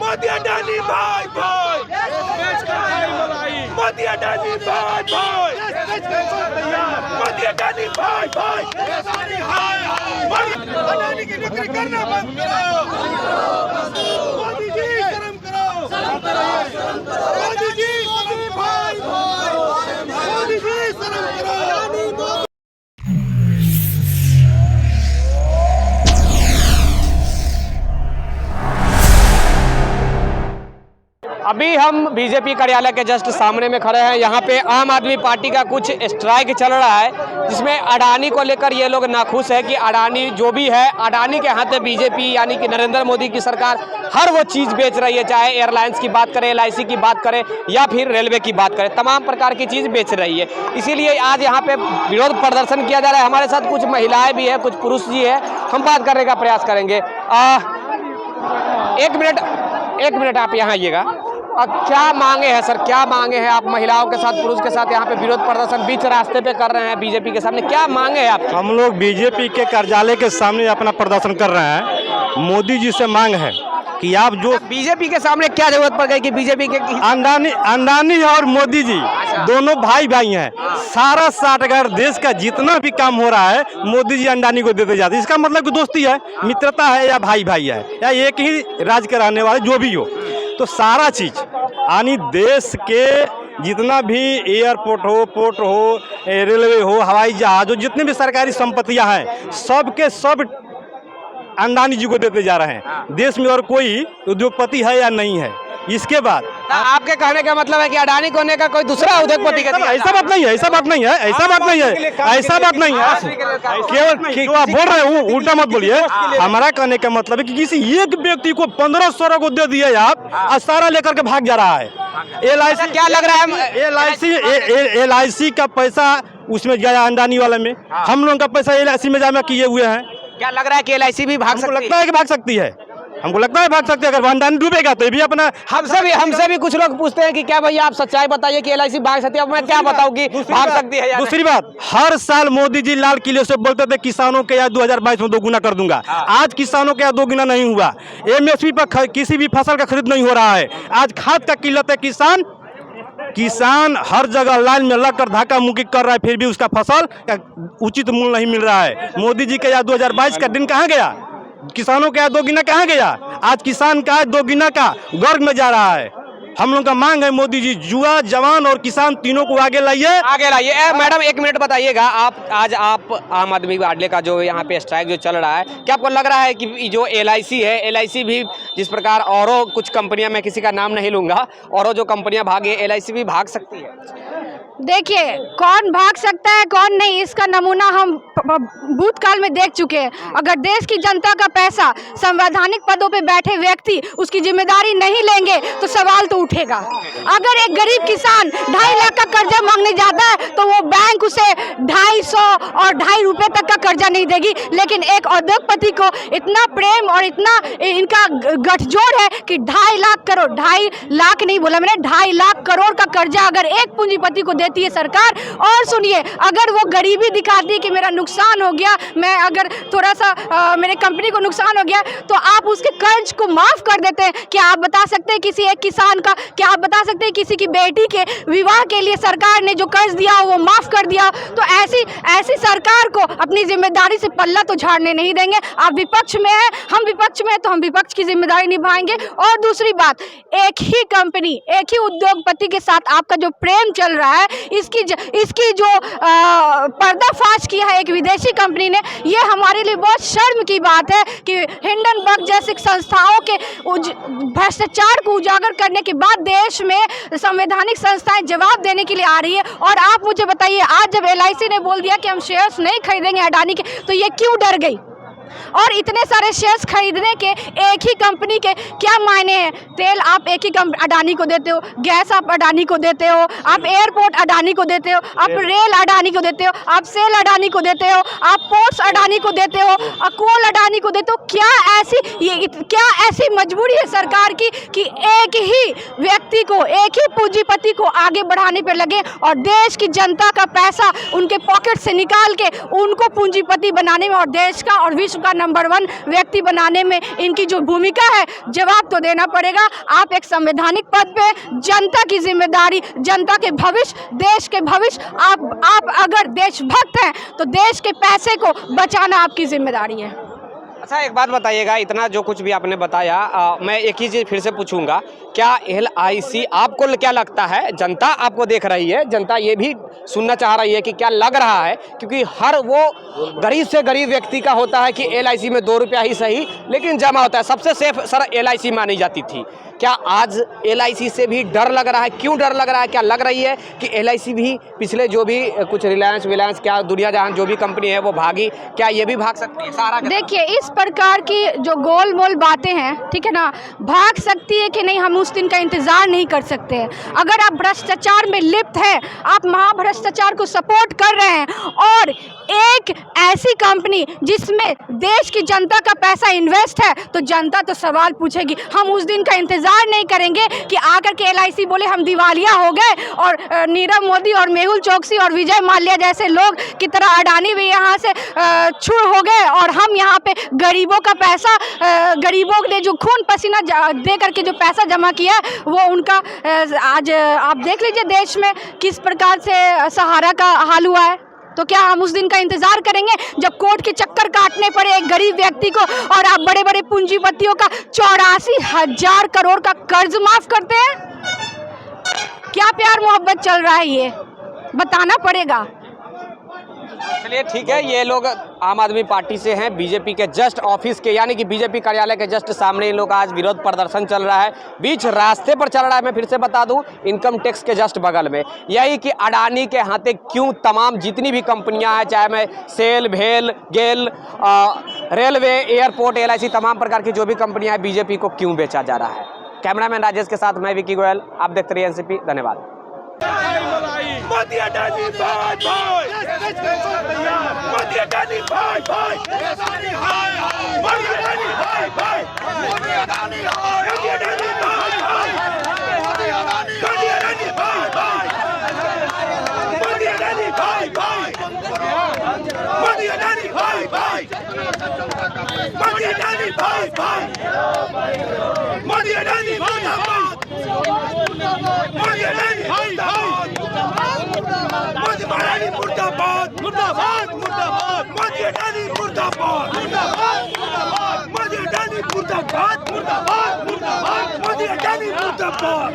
मोदी अडानी भाई भाई, मोदी अडानी भाई भाई, मोदी अडानी भाई भाई, अडानी की नौकरी करना बंद करो। मोदी जी शर्म करो, मोदी जी भाई भाई, मोदी जी शर्म करो। अभी हम बीजेपी कार्यालय के जस्ट सामने में खड़े हैं। यहाँ पे आम आदमी पार्टी का कुछ स्ट्राइक चल रहा है, जिसमें अडानी को लेकर ये लोग नाखुश है कि अडानी जो भी है, अडानी के हाथ में बीजेपी यानी कि नरेंद्र मोदी की सरकार हर वो चीज़ बेच रही है, चाहे एयरलाइंस की बात करें, LIC की बात करें या फिर रेलवे की बात करें, तमाम प्रकार की चीज़ बेच रही है। इसीलिए आज यहाँ पे विरोध प्रदर्शन किया जा रहा है। हमारे साथ कुछ महिलाएँ भी है, कुछ पुरुष जी है, हम बात करने का प्रयास करेंगे। एक मिनट आप यहाँ आइएगा। क्या मांगे हैं सर, क्या मांगे हैं आप महिलाओं के साथ, पुरुष के साथ यहाँ पे विरोध प्रदर्शन बीच रास्ते पे कर रहे हैं बीजेपी के सामने, क्या मांगे हैं आप? हम लोग बीजेपी के कार्यालय के सामने अपना प्रदर्शन कर रहे हैं। मोदी जी से मांग है कि आप जो बीजेपी के सामने क्या जरूरत पड़ गई कि बीजेपी के अंडानी और मोदी जी दोनों भाई भाई हैं। सारा साठ अगर देश का जितना भी काम हो रहा है मोदी जी अंडानी को देते जाते हैं। इसका मतलब कि दोस्ती है, मित्रता है या भाई भाई है या एक ही राज्य के रहने वाले जो भी हो, तो सारा चीज़ यानी देश के जितना भी एयरपोर्ट हो, पोर्ट हो, रेलवे हो, हवाई जहाज हो, जितनी भी सरकारी संपत्तियां हैं सब के सब अंडानी जी को देते जा रहे हैं। देश में और कोई उद्योगपति है या नहीं है। इसके बाद आपके कहने का मतलब है कि अडानी को होने का कोई दूसरा उद्योगपति का ऐसा बात नहीं है, ऐसा बात नहीं है, ऐसा बात नहीं है, ऐसा बात नहीं है। केवल जो आप बोल रहे हैं उल्टा मत बोलिए। हमारा कहने का मतलब है कि किसी एक व्यक्ति को 1500 को दे दिए आप और सारा लेकर के भाग जा रहा है। LIC क्या लग रहा है, LIC का पैसा उसमें गया अंडानी वाले में, हम लोगों का पैसा LIC में जमा किए हुए हैं। क्या लग रहा है कि LIC भी भाग सकती है? लगता है कि भाग सकती है, हमको लगता है भाग सकते हैं। अगर अंडानी डूबेगा तो भी अपना हमसे भी कुछ लोग पूछते हैं कि क्या भैया आप सच्चाई बताइए कि LIC भाग सकती है। अब मैं क्या बताऊं कि भाग सकती है या दूसरी बात, हर साल मोदी जी लाल किले से बोलते थे किसानों के या 2022 में 2 गुना कर दूंगा। आज किसानों के या 2 गुना नहीं हुआ। MSP पर किसी भी फसल का खरीद नहीं हो रहा है। आज खाद का किल्लत है। किसान हर जगह लाइन में लगकर धक्का मुक्की कर रहा है, फिर भी उसका फसल का उचित मूल्य नहीं मिल रहा है। मोदी जी का या 2022 का दिन कहाँ गया? किसानों का 2 गुना कहाँ गया? आज किसान का 2 गुना का गर्व में जा रहा है। हम लोग का मांग है मोदी जी युवा, जवान और किसान तीनों को आगे लाइए। मैडम 1 मिनट बताइएगा, आज आप आम आदमी पार्टी का जो यहाँ पे स्ट्राइक जो चल रहा है, क्या आपको लग रहा है कि जो LIC है, LIC भी जिस प्रकार औरों कुछ कंपनियां, मैं किसी का नाम नहीं लूंगा, औरों जो कंपनियां भागे LIC भी भाग सकती है? देखिए, कौन भाग सकता है कौन नहीं, इसका नमूना हम भूतकाल में देख चुके हैं। अगर देश की जनता का पैसा संवैधानिक पदों पे बैठे व्यक्ति उसकी जिम्मेदारी नहीं लेंगे तो सवाल तो उठेगा। अगर एक गरीब किसान 2.5 लाख का कर्जा मांगने जाता है तो वो बैंक उसे 250 और 2.5 रुपए तक का कर्जा नहीं देगी। लेकिन एक उद्योगपति को इतना प्रेम और इतना इनका गठजोड़ है कि 2.5 लाख करोड़, 2.5 लाख नहीं बोला मैंने, 2.5 लाख करोड़ का कर्जा अगर एक पूंजीपति को देती है सरकार। और सुनिए, अगर वो गरीबी दिखाती है कि मेरा नुकसान हो गया, मैं अगर थोड़ा सा मेरे कंपनी को नुकसान हो गया, तो आप उसके कर्ज को माफ कर देते हैं। क्या आप बता सकते हैं किसी एक किसान का, क्या आप बता सकते हैं किसी की बेटी के विवाह के लिए सरकार ने जो कर्ज दिया वो माफ कर दिया? तो ऐसी सरकार को अपनी जिम्मेदारी से पल्ला तो झाड़ने नहीं देंगे। आप विपक्ष में हैं, हम विपक्ष में हैं, तो हम विपक्ष की जिम्मेदारी निभाएंगे। और दूसरी बात, एक ही कंपनी, एक ही उद्योगपति के साथ आपका जो प्रेम चल रहा है, इसकी जो पर्दाफाश किया है एक विदेशी कंपनी ने, ये हमारे लिए बहुत शर्म की बात है कि हिंडनबर्ग जैसी संस्थाओं के भ्रष्टाचार को उजागर करने के बाद देश में संवैधानिक संस्थाएं जवाब देने के लिए आ रही है। और आप मुझे बताइए, आज जब LIC ने बोल दिया कि हम शेयर्स नहीं खरीदेंगे अडानी के, तो ये क्यों डर गई? और इतने सारे शेयर्स खरीदने के एक ही कंपनी के क्या मायने हैं? तेल आप एक ही अडानी को देते हो, गैस आप अडानी को देते हो, आप एयरपोर्ट अडानी को देते हो, आप रेल अडानी को देते हो, आप सेल अडानी को देते हो, आप पोर्ट्स अडानी को देते हो, कोल अडानी को देते हो। क्या ऐसी मजबूरी है सरकार की कि एक ही व्यक्ति को, एक ही पूंजीपति को आगे बढ़ाने पे लगे और देश की जनता का पैसा उनके पॉकेट से निकाल के उनको पूंजीपति बनाने में और देश का और विश्व का नंबर 1 व्यक्ति बनाने में इनकी जो भूमिका है, जवाब तो देना पड़ेगा। आप एक संवैधानिक पद पे, जनता की जिम्मेदारी, जनता के भविष्य, देश के भविष्य, आप अगर देशभक्त हैं तो देश के पैसे को बचाना आपकी जिम्मेदारी है। अच्छा, एक बात बताइएगा, इतना जो कुछ भी आपने बताया, मैं एक ही चीज़ फिर से पूछूंगा, क्या LIC आपको क्या लगता है, जनता आपको देख रही है, जनता ये भी सुनना चाह रही है कि क्या लग रहा है, क्योंकि हर वो गरीब से गरीब व्यक्ति का होता है कि LIC में 2 रुपया ही सही लेकिन जमा होता है। सबसे सेफ सर LIC मानी जाती थी। क्या आज LIC से भी डर लग रहा है? क्यों डर लग रहा है? क्या लग रही है कि LIC भी पिछले जो भी कुछ रिलायंस क्या दुनिया जहां जो भी कंपनी है वो भागी, क्या ये भी भाग सकती है? सारा देखिए, इस प्रकार की जो गोल मोल बातें हैं, ठीक है ना, भाग सकती है कि नहीं, हम उस दिन का इंतजार नहीं कर सकते हैं। अगर आप भ्रष्टाचार में लिप्त हैं, आप महाभ्रष्टाचार को सपोर्ट कर रहे हैं और एक ऐसी कंपनी जिसमें देश की जनता का पैसा इन्वेस्ट है, तो जनता तो सवाल पूछेगी। हम उस दिन का इंतजार नहीं करेंगे कि आकर के LIC बोले हम दिवालिया हो गए और नीरव मोदी और मेहुल चोकसी और विजय माल्या जैसे लोग की तरह अडानी भी यहाँ से छुड़ हो गए और हम यहाँ पे गरीबों का पैसा, गरीबों ने जो खून पसीना दे करके जो पैसा जमा किया है वो उनका आज आप देख लीजिए देश में किस प्रकार से सहारा का हाल हुआ है। तो क्या हम उस दिन का इंतजार करेंगे जब कोर्ट के चक्कर काटने पड़े एक गरीब व्यक्ति को और आप बड़े बड़े पूंजीपतियों का 84,000 करोड़ का कर्ज माफ करते हैं? क्या प्यार मोहब्बत चल रहा है, ये बताना पड़ेगा। चलिए ठीक है, ये लोग आम आदमी पार्टी से हैं, बीजेपी के जस्ट ऑफिस के यानी कि बीजेपी कार्यालय के जस्ट सामने इन लोग आज विरोध प्रदर्शन चल रहा है, बीच रास्ते पर चल रहा है। मैं फिर से बता दूं, इनकम टैक्स के जस्ट बगल में, यही कि अडानी के हाथे क्यों तमाम जितनी भी कंपनियां हैं, चाहे मैं सेल, भेल, गेल, रेलवे, एयरपोर्ट, LIC, तमाम प्रकार की जो भी कंपनियां हैं, बीजेपी को क्यों बेचा जा रहा है। कैमरामैन राजेश के साथ मैं विकी गोयल, आप देखते रहिए NCP। धन्यवाद। मोदी अडानी भाई भाई, मोदी अडानी भाई भाई, मोदी अडानी भाई भाई, मोदी अडानी भाई भाई, मोदी अडानी भाई भाई, मोदी अडानी भाई भाई, मोदी अडानी भाई भाई, मोदी अडानी भाई भाई, मोदी अडानी भाई भाई, मोदी अडानी मुर्दाबाद, मोदी अडानी मुर्दाबाद, मोदी अडानी मुर्दाबाद, मुर्दाबाद मुर्दाबाद, मोदी अडानी मुर्दाबाद, मुर्दाबाद मुर्दाबाद, मोदी अडानी मुर्दाबाद, मुर्दाबाद मुर्दाबाद, मोदी अडानी मुर्दाबाद।